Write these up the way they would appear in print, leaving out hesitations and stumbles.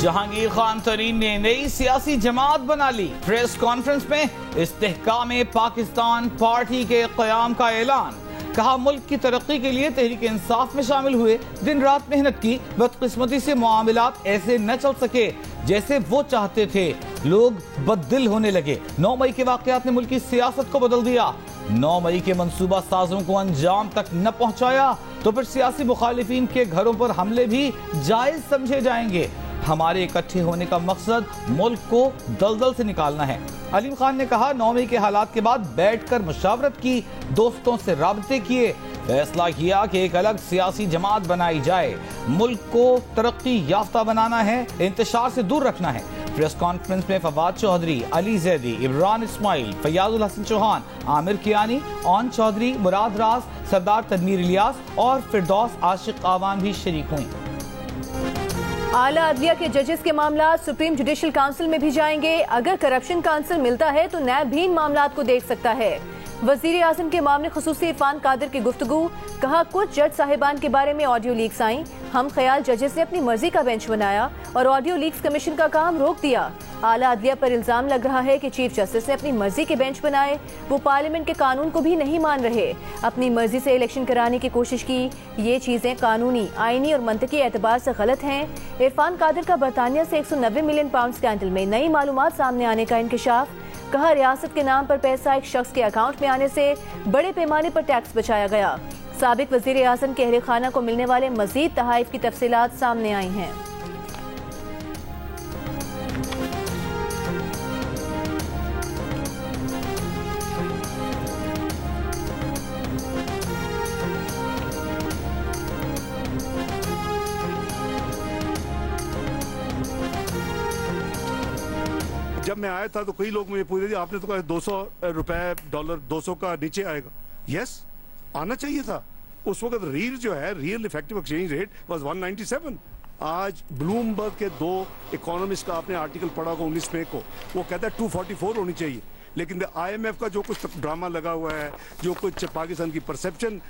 जहांगीर खान तरीन ने नई सियासी जमात बना ली। प्रेस कॉन्फ्रेंस में इस्तेहकाम पाकिस्तान पार्टी के क़याम का ऐलान। कहा मुल्क की तरक्की के लिए तहरीक इंसाफ में शामिल हुए, दिन रात मेहनत की, बदकिस्मती से मामलात ऐसे न चल सके जैसे वो चाहते थे, लोग बददिल होने लगे। 9 मई के वाकयात ने मुल्क की सियासत को बदल दिया। 9 मई के मंसूबा साजों को अंजाम तक न पहुंचाया तो फिर सियासी मुखालिफिन के घरों पर हमले भी जायज समझे जाएंगे। हमारे इकट्ठे होने का मकसद मुल्क को दलदल से निकालना है। अलीम खान ने कहा 9 मई के हालात के बाद बैठकर मुशावरत की, दोस्तों से राब्ते किए, फैसला किया कि एक अलग सियासी जमात बनाई जाए। मुल्क को तरक्की याफ्ता बनाना है, इंतशार से दूर रखना है। प्रेस कॉन्फ्रेंस में फवाद चौधरी, अली जैदी, इमरान इस्माइल, फैयाजुल हसन चौहान, आमिर कियानी, ओन चौधरी, मुराद राज, सरदार तनवीर इलियास और फिरदौस आशिक आवान भी शरीक हुई। आला अदलिया के जजेस के मामला सुप्रीम जुडिशल काउंसिल में भी जाएंगे। अगर करप्शन काउंसिल मिलता है तो नैब भी इन मामलात को देख सकता है। वजीर आजम के मामले खुसूसी इरफान कादिर की गुफ्तगू। कहा कुछ जज साहिबान के बारे में ऑडियो लीक्स आई, हम ख्याल जजेस ने अपनी मर्जी का बेंच बनाया और ऑडियो लीक्स कमीशन का काम रोक दिया। आला अदलिया पर इल्जाम लग रहा है कि चीफ जस्टिस ने अपनी मर्जी के बेंच बनाए, वो पार्लियामेंट के कानून को भी नहीं मान रहे, अपनी मर्जी से इलेक्शन कराने की कोशिश की। ये चीजें कानूनी, आईनी और मंतकी एतबार से गलत हैं। इरफान कादिर का बरतानिया से 190 मिलियन पाउंड स्कैंडल में नई मालूमात सामने आने का इंकशाफ। कहा रियासत के नाम पर पैसा एक शख्स के अकाउंट में आने से बड़े पैमाने पर टैक्स बचाया गया। साबिक वजीर आजम के अहले खाना को मिलने वाले मजीद तहाइफ की तफसीलात सामने आई हैं। जब मैं आया था तो कई लोग मुझे पूछ रहे थे आपने तो कहा 200 रुपए डॉलर 200 का नीचे आएगा। यस, आना चाहिए था। उस वक्त real effective exchange rate was 197। आज ब्लूमबर्ग के 2 इकोनॉमिस्ट का आपने आर्टिकल पढ़ा होगा 19 मई को, वो कहता है 244 होनी चाहिए। लेकिन IMF का जो कुछ ड्रामा लगा हुआ है, जो कुछ पाकिस्तान की परसेप्शन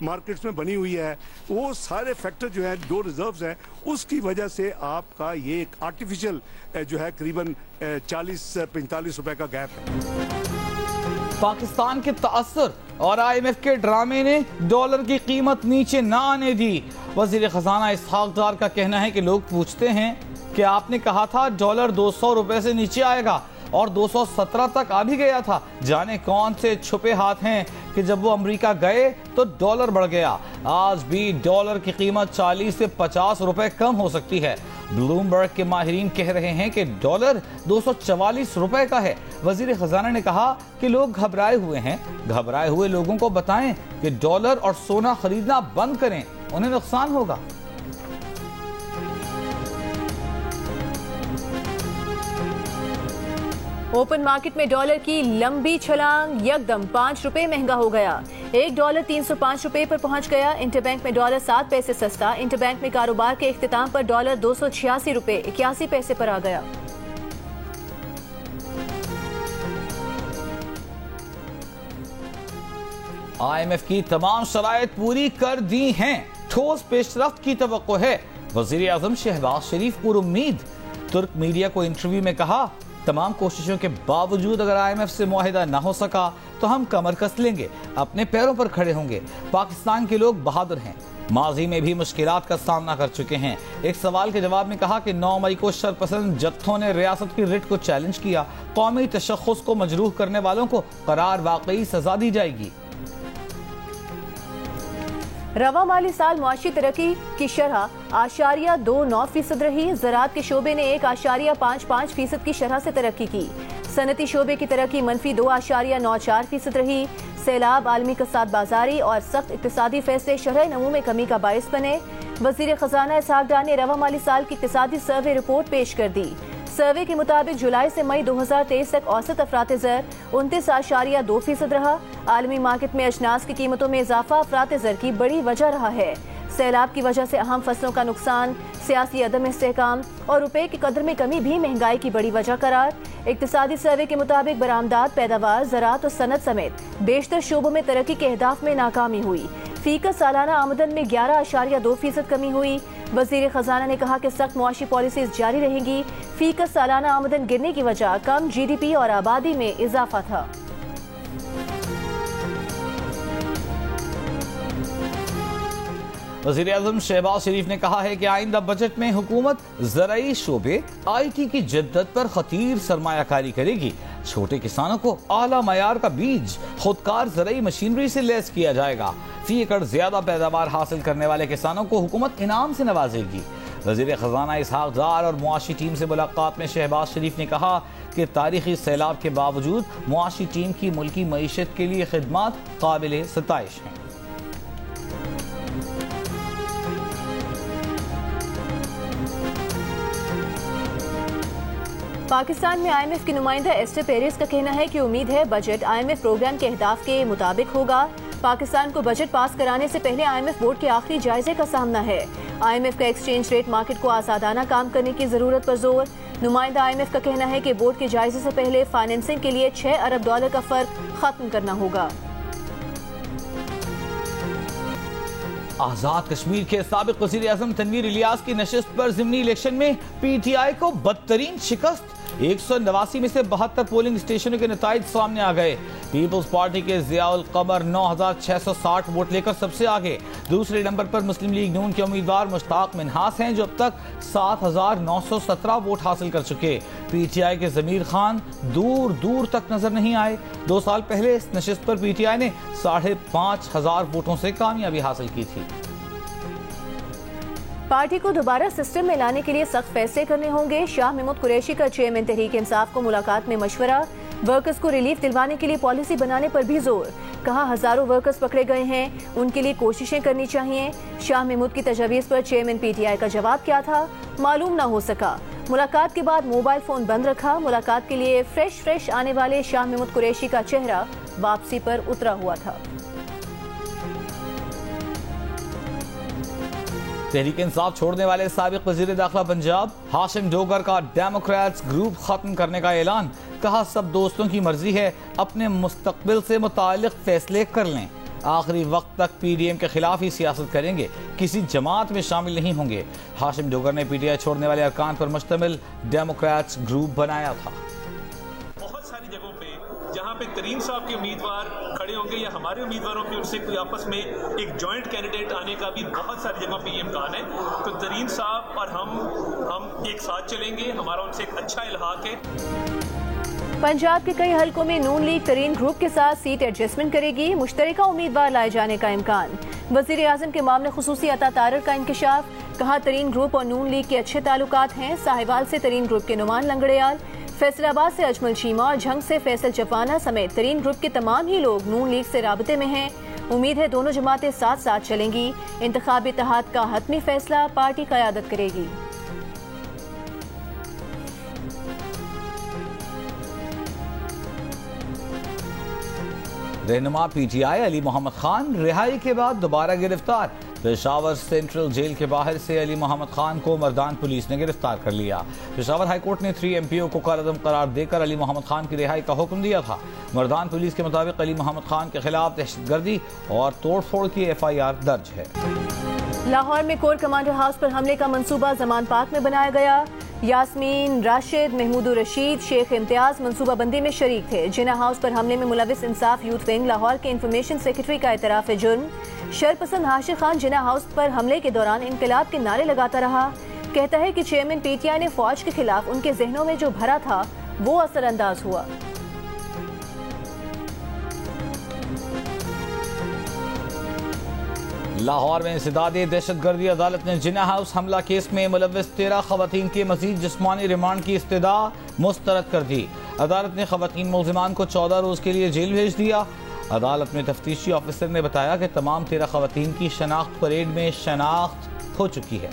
मार्केट्स में बनी हुई है, वो सारे फैक्टर जो है, जो रिजर्व्स हैं, उसकी वजह से आपका ये एक आर्टिफिशियल जो है करीबन 40-45 रुपए का गैप है। पाकिस्तान के तासुर और IMF के ड्रामे ने डॉलर की कीमत नीचे ना आने दी। वजीर खजाना इसहाक डार का कहना है कि लोग पूछते हैं कि आपने कहा था डॉलर 200 रुपए से नीचे आएगा और 217 तक आ भी गया था। जाने कौन से छुपे हाथ हैं कि जब वो अमेरिका गए तो डॉलर बढ़ गया। आज भी डॉलर की कीमत 40 से 50 रुपए कम हो सकती है। ब्लूमबर्ग के माहिरीन कह रहे हैं कि डॉलर 244 रुपए का है। वजीर खजाना ने कहा कि लोग घबराए हुए हैं, घबराए हुए लोगों को बताएं कि डॉलर और सोना खरीदना बंद करें, उन्हें नुकसान होगा। ओपन मार्केट में डॉलर की लंबी छलांग, यकदम 5 रुपए महंगा हो गया। $1 305 रुपए पर पहुंच गया। इंटरबैंक में डॉलर 7 पैसे सस्ता। इंटरबैंक में कारोबार के इख्तिताम पर डॉलर 286 रुपए 81 पैसे पर आ गया। IMF की तमाम शराइत पूरी कर दी हैं, ठोस पेशरफ्त की तवक्को है। वजीर आजम शहबाज शरीफ पुरुम्मीद। तुर्क मीडिया को इंटरव्यू में कहा तमाम कोशिशों के बावजूद अगर IMF से मुआहिदा न हो सका तो हम कमर कस लेंगे, अपने पैरों पर खड़े होंगे। पाकिस्तान के लोग बहादुर हैं, माजी में भी मुश्किलात का सामना कर चुके हैं। एक सवाल के जवाब में कहा कि 9 मई को शरपसंद जत्थों ने रियासत की रिट को चैलेंज किया। कौमी तशख्खुस को मजरूह करने वालों को करार वाकई सजा दी जाएगी। रवा माली साल मुआशी तरक्की की शरह 8.29% रही। ज़राअत के शोबे ने 1.55% की शरह से तरक्की की। सनती शोबे की तरक्की -2.94% रही। सैलाब, आलमी कसाद बाजारी और सख्त इक्तिसादी फैसले शरह नमू में कमी का बायस बने। वजीर खजाना इसहाक डार ने रवा माली साल की इक्तिसादी सर्वे रिपोर्ट पेश कर दी। सर्वे के मुताबिक जुलाई से मई 2023 तक औसत अफरात-ए-ज़र 29.2% रहा। आलमी मार्केट में अजनास की कीमतों में इजाफा अफरात-ए-ज़र की बड़ी वजह रहा है। सैलाब की वजह से अहम फसलों का नुकसान, सियासी अदम इस्तेहकाम और रुपए की कदर में कमी भी महंगाई की बड़ी वजह करार। इक्तिसादी सर्वे के मुताबिक बरामदात, पैदावार, ज़राअत और सनत समेत बेशतर शोबों में तरक्की के अहदाफ में नाकामी हुई। फीसद सालाना आमदन में 11.2% कमी हुई। वजीर खजाना ने कहा कि सख्त मुआशी पॉलिसीज जारी रहेंगी। फीसद सालाना आमदन गिरने की वजह कम GDP और आबादी में इजाफा था। वज़ीर-ए-आज़म शहबाज शरीफ ने कहा है कि आइंदा बजट में हुकूमत ज़राई शोबे IT की जिद्दत पर खतीर सरमायाकारी करेगी। छोटे किसानों को आला मयार का बीज, खुदकार ज़राई मशीनरी से लैस किया जाएगा। फी एकड़ ज्यादा पैदावार हासिल करने वाले किसानों को हुकूमत इनाम से नवाजेगी। वज़ीर खजाना इसहाक डार और मुआशी टीम से मुलाकात में शहबाज शरीफ ने कहा कि तारीखी सैलाब के बावजूद मुआशी टीम की मुल्की मईशत के लिए खिदमात काबिल सताइश हैं। पाकिस्तान में IMF की नुमाइंदा एस्टर पेरेस का कहना है कि उम्मीद है बजट IMF प्रोग्राम के अहदाफ के मुताबिक होगा। पाकिस्तान को बजट पास कराने से पहले IMF बोर्ड के आखिरी जायजे का सामना है। IMF का एक्सचेंज रेट मार्केट को आजादाना काम करने की जरूरत पर जोर। नुमाइंदा IMF का कहना है कि बोर्ड के जायजे से पहले फाइनेंसिंग के लिए $6 अरब का फर्क खत्म करना होगा। आजाद कश्मीर के साबिक वज़ीर आज़म तनवीर इलियास की नशिस्त पर ज़िमनी इलेक्शन में PTI को बदतरीन शिकस्त। 189 में से 72 पोलिंग स्टेशनों के नताइज सामने आ गए। पीपल्स पार्टी के ज़ियाउल कमर 9660 वोट लेकर सबसे आगे। दूसरे नंबर पर मुस्लिम लीग नून के उम्मीदवार मुश्ताक मिन्हास हैं जो अब तक 7917 वोट हासिल कर चुके। PTI के ज़मीर खान दूर दूर तक नजर नहीं आए। 2 साल पहले इस नशिस्त पर PTI ने 5500 वोटों से कामयाबी हासिल की थी। पार्टी को दोबारा सिस्टम में लाने के लिए सख्त फैसले करने होंगे। शाह महमूद कुरैशी का चेयरमैन तहरीक इंसाफ को मुलाकात में मशवरा। वर्कर्स को रिलीफ दिलवाने के लिए पॉलिसी बनाने पर भी जोर। कहा हजारों वर्कर्स पकड़े गए हैं, उनके लिए कोशिशें करनी चाहिए। शाह महमूद की तजवीज़ पर चेयरमैन PTI का जवाब क्या था, मालूम न हो सका। मुलाकात के बाद मोबाइल फोन बंद रखा। मुलाकात के लिए फ्रेश आने वाले शाह महमूद कुरैशी का चेहरा वापसी पर उतरा हुआ था। तहरीक इंसाफ छोड़ने वाले साबिक वजीर दाखिला पंजाब हाशिम डोगर का डेमोक्रेट्स ग्रुप खत्म करने का ऐलान। कहा सब दोस्तों की मर्जी है, अपने मुस्तकबिल से मुताल्लिक फैसले कर लें। आखिरी वक्त तक PDM के खिलाफ ही सियासत करेंगे, किसी जमात में शामिल नहीं होंगे। हाशिम डोगर ने PTI छोड़ने वाले अरकान पर मुश्तमिल डेमोक्रेट्स ग्रुप बनाया था। बहुत सारी जगहों पे जहाँ पे तरीन साहब के उम्मीदवार खड़े होंगे या हमारे उम्मीदवारों के उनसे कोई आपस में एक जॉइंट कैंडिडेट आने का भी बहुत सारी जगहों पे ये इम्कान है। तो तरीन साहब और हम एक साथ चलेंगे, हमारा उनसे एक अच्छा इल्हाक है। पंजाब के कई हलकों में नून लीग तरीन ग्रुप के साथ सीट एडजस्टमेंट करेगी। मुश्तरका उम्मीदवार लाए जाने का इम्कान। वज़ीर आज़म के मामले खुसूसी अता तारर का इंकशाफ। कहा तरीन ग्रुप और नून लीग के अच्छे ताल्लुकात हैं। साहिवाल से तरीन ग्रुप के नुमान लंगड़ेयाल, फैसलाबाद से अजमल चीमा और झंग से फैसल चपाना समेत तरीन ग्रुप के तमाम ही लोग नून लीग से राबते में हैं। उम्मीद है दोनों जमातें साथ साथ चलेंगी। इंतखाबी इत्तेहाद का हतमी फैसला पार्टी क़यादत करेगी। रहनुमा PTI अली मोहम्मद खान रिहाई के बाद दोबारा गिरफ्तार। पेशावर सेंट्रल जेल के बाहर से अली मोहम्मद खान को मर्दान पुलिस ने गिरफ्तार कर लिया। पेशावर हाईकोर्ट ने 3 MPO को कालअदम करार देकर अली मोहम्मद खान की रिहाई का हुक्म दिया था। मर्दान पुलिस के मुताबिक अली मोहम्मद खान के खिलाफ दहशतगर्दी और तोड़फोड़ की FIR दर्ज है। लाहौर में कोर कमांडर हाउस पर हमले का मंसूबा जमान पार्क में बनाया गया। यास्मीन, राशिद, महमूद रशीद, शेख इम्तियाज मंसूबाबंदी में शरीक थे। जिना हाउस पर हमले में मुलविस इंसाफ यूथ विंग लाहौर के इंफॉर्मेशन सेक्रेटरी का एतराफ़ जुर्म। शरपसंद हाशिर खान जिना हाउस पर हमले के दौरान इनकलाब के नारे लगाता रहा। कहता है कि चेयरमैन PTI ने फौज के खिलाफ उनके जहनों में जो भरा था वो असरअंदाज हुआ। लाहौर में इंसदादे दहशतगर्दी अदालत ने जिना हाउस हमला केस में मुलविस 13 खवातीन के मजीद जिस्मानी रिमांड की इस्तदा मुस्तरद कर दी। अदालत ने खवातीन मुलजिमान को 14 रोज के लिए जेल भेज दिया। अदालत में तफ्तीशी ऑफिसर ने बताया कि तमाम 13 खवातीन की शनाख्त परेड में शनाख्त हो चुकी है।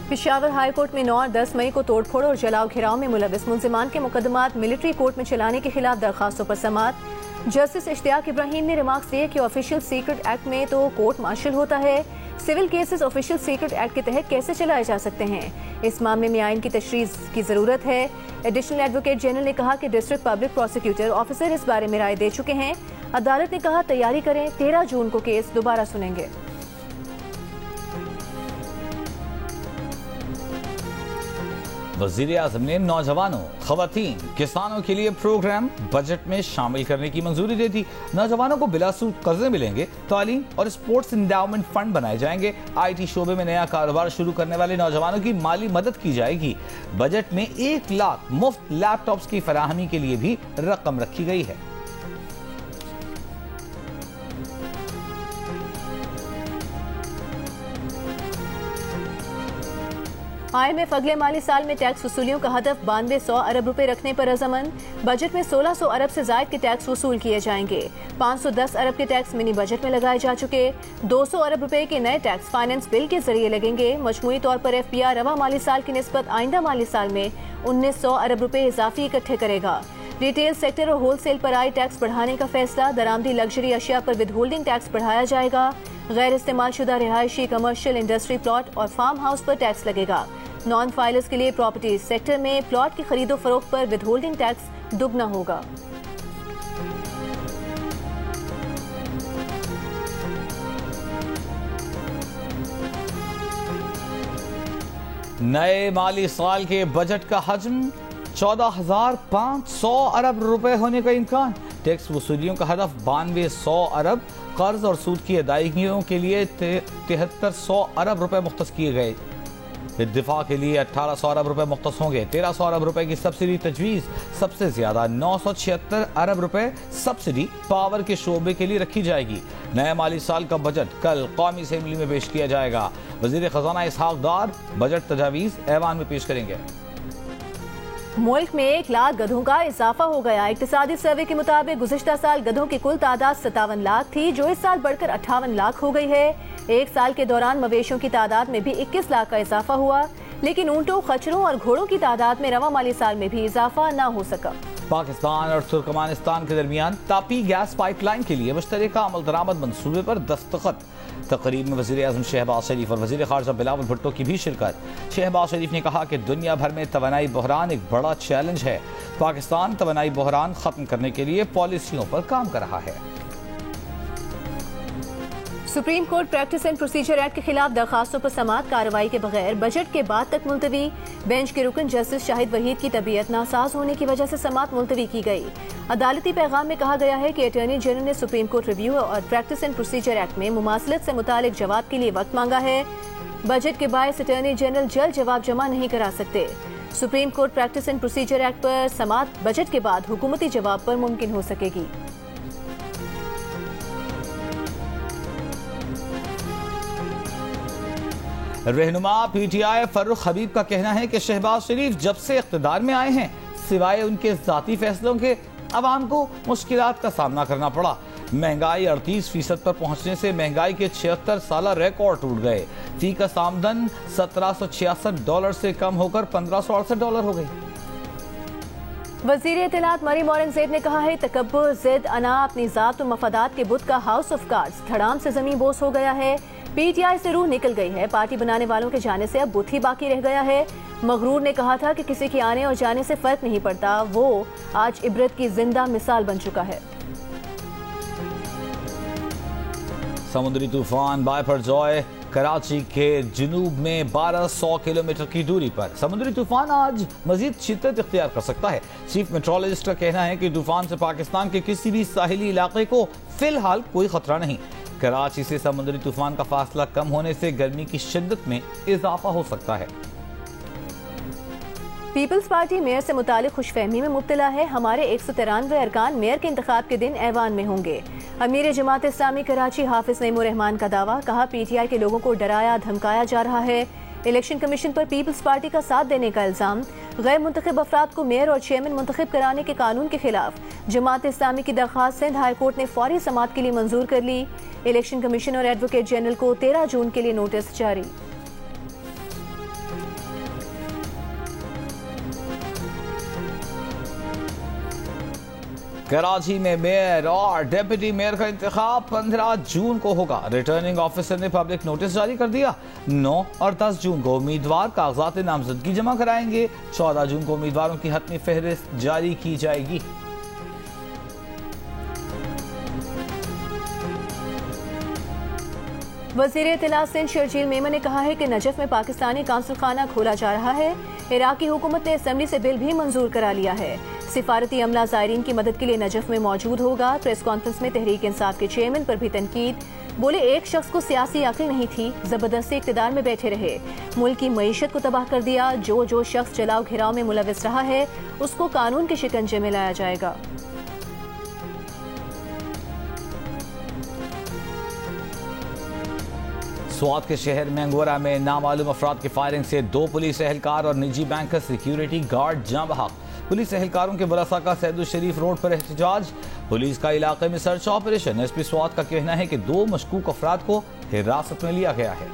पेशावर हाई कोर्ट में 9 और 10 मई को तोड़फोड़ और जलाओ घिराव में मुलविस मुलजिमान के मुकदमात मिलिट्री कोर्ट में चलाने के खिलाफ दरखास्तों पर समाअत। जस्टिस इश्तियाक इब्राहिम ने रिमार्क्स दिए कि ऑफिशियल सीक्रेट एक्ट में तो कोर्ट मार्शल होता है, civil cases official secret act के तहत कैसे चलाए जा सकते हैं। इस मामले में आइन की तशरीह की जरूरत है। एडिशनल एडवोकेट जनरल ने कहा कि डिस्ट्रिक्ट पब्लिक प्रोसिक्यूटर ऑफिसर इस बारे में राय दे चुके हैं। अदालत ने कहा तैयारी करें, 13 जून को केस दोबारा सुनेंगे। वज़ीर आज़म ने नौजवानों, ख़वातीन, किसानों के लिए प्रोग्राम बजट में शामिल करने की मंजूरी दे दी। नौजवानों को बिलासूद कर्जे मिलेंगे, तालीम और स्पोर्ट्स इंडाउमेंट फंड बनाए जाएंगे। IT शोबे में नया कारोबार शुरू करने वाले नौजवानों की माली मदद की जाएगी। बजट में 1 लाख मुफ्त लैपटॉप्स की फराहमी के लिए भी रकम रखी गई है। IMF अगले माली साल में टैक्स वसूलियों का हदफ 9200 अरब रुपए रखने पर रज़ामंद। बजट में 1600 अरब से ज़ायद के टैक्स वसूल किए जाएंगे। 510 अरब के टैक्स मिनी बजट में लगाए जा चुके। 200 अरब रुपए के नए टैक्स फाइनेंस बिल के जरिए लगेंगे। मजमूई तौर पर FPR रवा माली साल की निस्बत आइंदा माली साल में 1900 अरब रुपए इजाफी इकट्ठे करेगा। रिटेल सेक्टर और होलसेल पर आई टैक्स बढ़ाने का फैसला। दरामदी लग्जरी अशिया पर विदहोल्डिंग टैक्स बढ़ाया जाएगा। गैर इस्तेमाल शुदा रिहायशी, कमर्शियल, इंडस्ट्री प्लॉट और फार्म हाउस पर टैक्स लगेगा। नॉन फाइलर्स के लिए प्रॉपर्टी सेक्टर में प्लॉट की खरीदो फरोख्त पर विदहोल्डिंग टैक्स दुगना होगा। नए माली साल के बजट का हजम 14,500 अरब रुपए होने का इम्कान। टैक्स वसूलियों का हदफ 9200 अरब। कर्ज और सूद की अदायगियों के लिए 7300 अरब रुपए मुख्तस किए गए। दिफा के लिए 1800 अरब रुपए मुख्तस होंगे। 1300 अरब रुपए की सब्सिडी तजवीज़। सबसे ज्यादा 976 अरब रुपए सब्सिडी पावर के शोबे के लिए रखी जाएगी। नया माली साल का बजट कल कौमी असेंबली में पेश किया जाएगा। वज़ीर खजाना इसहाक डार बजट तजावीज़ ऐवान में पेश करेंगे। मुल्क में 1 लाख गधों का इजाफा हो गया। इक्तिसादी सर्वे के मुताबिक गुज़िश्ता साल गधों की कुल तादाद 57 लाख थी, जो इस साल बढ़कर 58 लाख हो गई है। 1 साल के दौरान मवेशियों की तादाद में भी 21 लाख का इजाफा हुआ, लेकिन ऊंटों, खच्चरों और घोड़ों की तादाद में रवा माली साल में भी इजाफा न हो सका। पाकिस्तान और तुर्कमानिस्तान के दरमियान तापी गैस पाइपलाइन के लिए मुश्तरका अमल दरामद मंसूबे पर दस्तखत। तकरीब में वज़ीर आज़म शहबाज शरीफ और वज़ीर ख़ारजा बिलावल भुट्टो की भी शिरकत। शहबाज शरीफ ने कहा कि दुनिया भर में तवानाई बहरान एक बड़ा चैलेंज है। पाकिस्तान तवानाई बहरान खत्म करने के लिए पॉलिसियों पर काम कर रहा है। Supreme court practice and procedure act के खिलाफ दरखास्तों पर समाअत कार्रवाई के बगैर बजट के बाद तक मुलतवी। बेंच के रुकन जस्टिस शाहिद वहीद की तबीयत नासाज होने की वजह से समाअत मुलतवी की गई। अदालती पैगाम में कहा गया है कि अटॉर्नी जनरल ने सुप्रीम कोर्ट रिव्यू और प्रैक्टिस एंड प्रोसीजर एक्ट में मुमासलत से मुतालिक जवाब के लिए वक्त मांगा है। बजट के बायस अटॉर्नी जनरल जल्द जवाब जमा नहीं करा सकते। Supreme court practice and procedure act पर समाअत बजट के बाद हुकूमती जवाब पर मुमकिन हो सकेगी। रहनुमा PTI फर्रुख हबीब का कहना है कि शहबाज शरीफ जब से इख्तिदार में आए हैं, सिवाय उनके जाती फैसलों के अवाम को मुश्किलात का सामना करना पड़ा। महंगाई 38% पर पहुंचने से महंगाई के 76 साल रिकॉर्ड टूट गए। फीकस आमदन $1766 से कम होकर $1568 हो गई। वज़ीर इत्तलात मरीम औरंगज़ेब ने कहा है तकब्बुर, ज़िद, अना, अपनी ज़ात और मफादात के बुत का हाउस ऑफ कार्ड्स धड़ाम से ज़मीन बोस हो गया है। PTI से रूह निकल गई है। पार्टी बनाने वालों के जाने से अब बुत ही बाकी रह गया है। मगरूर ने कहा था कि किसी के आने और जाने से फर्क नहीं पड़ता। वो आज इबरत की जिंदा मिसाल बन चुका है। समुद्री तूफान बायफरजॉय कराची के जुनूब में 1200 किलोमीटर की दूरी पर। समुद्री तूफान आज मजीद शिद्दत इख्तियार कर सकता है। चीफ मेट्रोलॉजिस्ट का कहना है कि तूफान से पाकिस्तान के किसी भी साहिली इलाके को फिलहाल कोई खतरा नहीं। कराची से समुद्री तूफान का फासला कम होने से गर्मी की शिद्दत में इजाफा हो सकता है। पीपल्स पार्टी मेयर से मुतालिक खुशफहमी में मुब्तला है। हमारे 193 अरकान मेयर के इंतखाब के दिन ऐवान में होंगे। अमीर जमात इस्लामी कराची हाफिज नईमुर रहमान का दावा। कहा PTI के लोगों को डराया धमकाया जा रहा है। इलेक्शन कमीशन पर पीपल्स पार्टी का साथ देने का इल्जाम। गैर मुंतखब अफराद को मेयर और चेयरमैन मुंतखब कराने के कानून के खिलाफ जमात इस्लामी की दरख्वास्त सिंध हाई कोर्ट ने फौरी समाअत के लिए मंजूर कर ली। इलेक्शन कमीशन और एडवोकेट जनरल को 13 जून के लिए नोटिस जारी। कराची में मेयर और डेप्यूटी मेयर का इंतखाब 15 जून को होगा। रिटर्निंग ऑफिसर ने पब्लिक नोटिस जारी कर दिया। 9 और 10 जून को उम्मीदवार कागजात नामजदगी जमा कराएंगे। 14 जून को उम्मीदवारों की हतमी फहरिस्त जारी की जाएगी। वज़ीर इत्तला सिंध शर्जील मेमन ने कहा है कि नजफ में पाकिस्तानी काउंसिल खाना खोला जा रहा है। इराकी हुकूमत ने असेंबली से बिल भी मंजूर करा लिया है। सिफारती अमला ज़ायरीन की मदद के लिए नजफ में मौजूद होगा। प्रेस कॉन्फ्रेंस में तहरीक इंसाफ के चेयरमैन पर भी तनकीद। बोले एक शख्स को सियासी अक्ल नहीं थी, जबरदस्ती इक़्तिदार में बैठे रहे, मुल्क की मईशत को तबाह कर दिया। जो शख्स जलाओ घिराव में मुलविस रहा है उसको कानून के शिकंजे में लाया जाएगा। स्वात के शहर मैंगोरा में नामालूम अफराद की फायरिंग से 2 पुलिस एहलकार और निजी बैंक का सिक्योरिटी गार्ड जाँ बहक। पुलिस एहलकारों के बुरसा का सैदुल शरीफ रोड पर एहतजाज। पुलिस का इलाके में सर्च ऑपरेशन। एसपी स्वात का कहना है कि 2 मशकूक अफराद को हिरासत में लिया गया है।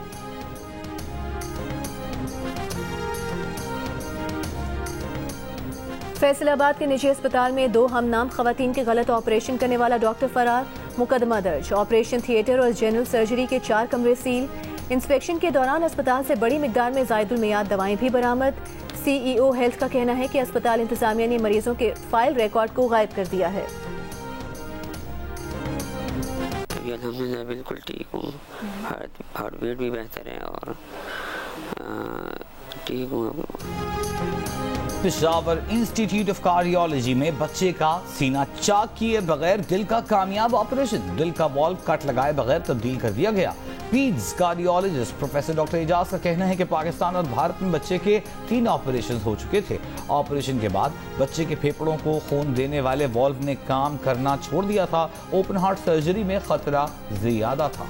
फैसलाबाद के निजी अस्पताल में 2 हमनाम खवातीन के गलत ऑपरेशन करने वाला डॉक्टर फरार, मुकदमा दर्ज। ऑपरेशन थिएटर और जनरल सर्जरी के 4 कमरे सील। इंस्पेक्शन के दौरान अस्पताल से बड़ी मिकदार में जायदुल मियाद दवाएं भी बरामद। सीईओ हेल्थ का कहना है कि अस्पताल इंतजामिया ने मरीजों के फाइल रिकॉर्ड को गायब कर दिया है। अल्हम्दुलिल्लाह बिल्कुल ठीक हूँ, हार्ट बीट भी बेहतर है और ठीक हूँ। पेशावर इंस्टीट्यूट ऑफ कार्डियोलॉजी में बच्चे का सीना चाक किए बगैर दिल का कामयाब ऑपरेशन। दिल का वॉल्व कट लगाए बगैर तब्दील कर दिया गया। Peds cardiologist professor doctor Ejaz का कहना है कि पाकिस्तान और भारत में बच्चे के 3 ऑपरेशन हो चुके थे। ऑपरेशन के बाद बच्चे के फेफड़ों को खून देने वाले वॉल्व ने काम करना छोड़ दिया था। ओपन हार्ट सर्जरी में खतरा ज्यादा था।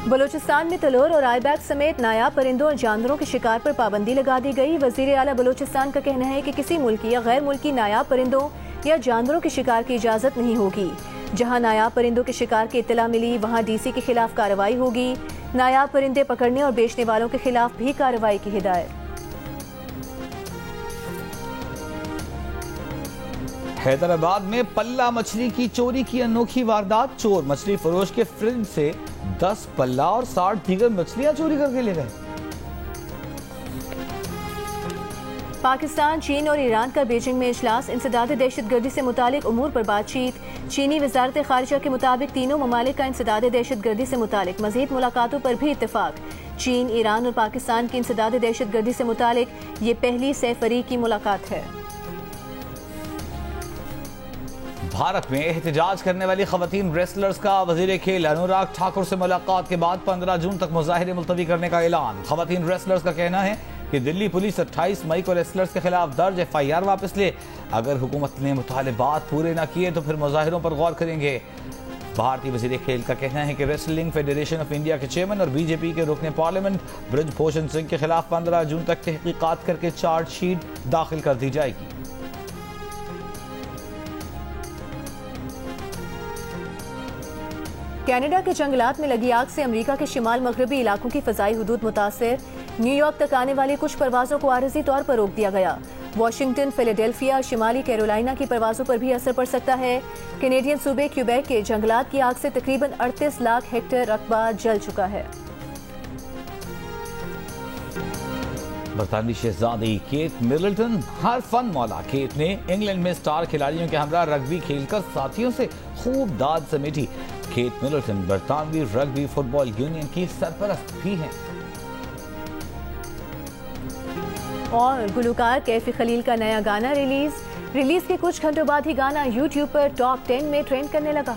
बलूचिस्तान में तलोर और आईबैक समेत नायाब परिंदों और जानवरों के शिकार पर पाबंदी लगा दी गई। वजीर आला बलूचिस्तान का कहना है कि किसी मुल्की या गैर मुल्की नायाब परिंदों या जानवरों के शिकार की इजाजत नहीं होगी। जहां नायाब परिंदों के शिकार की इत्तला मिली वहां डीसी के खिलाफ कार्रवाई होगी। नायाब परिंदे पकड़ने और बेचने वालों के खिलाफ भी कार्रवाई की हिदायत। हैदराबाद में पल्ला मछली की चोरी की अनोखी वारदात। चोर मछली फरोश के फ्रिज से 10 पल्ला और 60 दीगर मछलियां चोरी करके ले गए। पाकिस्तान, चीन और ईरान का बीजिंग में इजलास। इंसदाद दहशतगर्दी से मुतालिक उमूर पर बातचीत। चीनी वजारत खारिजा के मुताबिक तीनों ममालिक का इंसदाद दहशतगर्दी से मुतालिक मजीद मुलाकातों पर भी इत्तेफाक। चीन, ईरान और पाकिस्तान की इंसदाद दहशतगर्दी से मुतालिक ये पहली सैफरी की मुलाकात है। भारत में एहतजाज करने वाली खवातीन रेसलर्स का वजीर खेल अनुराग ठाकुर से मुलाकात के बाद 15 जून तक मुजाहिरे मुलतवी करने का ऐलान। खवातीन रेसलर्स का कहना है कि दिल्ली पुलिस 28 मई को रेसलर्स के खिलाफ दर्ज FIR वापस ले। अगर हुकूमत ने मुतालिबात पूरे न किए तो फिर मुजाहिरों पर गौर करेंगे। भारतीय वजीर खेल का कहना है कि रेसलिंग फेडरेशन ऑफ इंडिया के चेयरमैन और बीजेपी के रुकने पार्लियामेंट ब्रिजभूषण सिंह के खिलाफ 15 जून तक तहकीकात करके चार्जशीट दाखिल कर दी जाएगी। कनाडा के जंगलात में लगी आग से अमेरिका के शिमाल मगरबी इलाकों की फजाई हुदूद मुतासिर। न्यूयॉर्क तक आने वाली कुछ परवाजों को आरजी तौर पर रोक दिया गया। वाशिंगटन, फिलाडेल्फिया और शिमाली कैरोलिना की परवाजों पर भी असर पड़ सकता है। कैनेडियन सूबे क्यूबेक के जंगलात की आग से तकरीबन 38 लाख हेक्टेयर रकबा जल चुका है। बरतानवी शहजादी केट मिडलटन हर फन मौला। केट ने इंग्लैंड में स्टार खिलाड़ियों के हमरा रग्बी खेलकर साथियों से खूब दाद समेटी। केट मिडलटन बरतानवी रग्बी फुटबॉल यूनियन की सरपरस्त भी हैं। और गुलकार कैफी खलील का नया गाना रिलीज के कुछ घंटों बाद ही गाना यूट्यूब पर टॉप 10 में ट्रेंड करने लगा।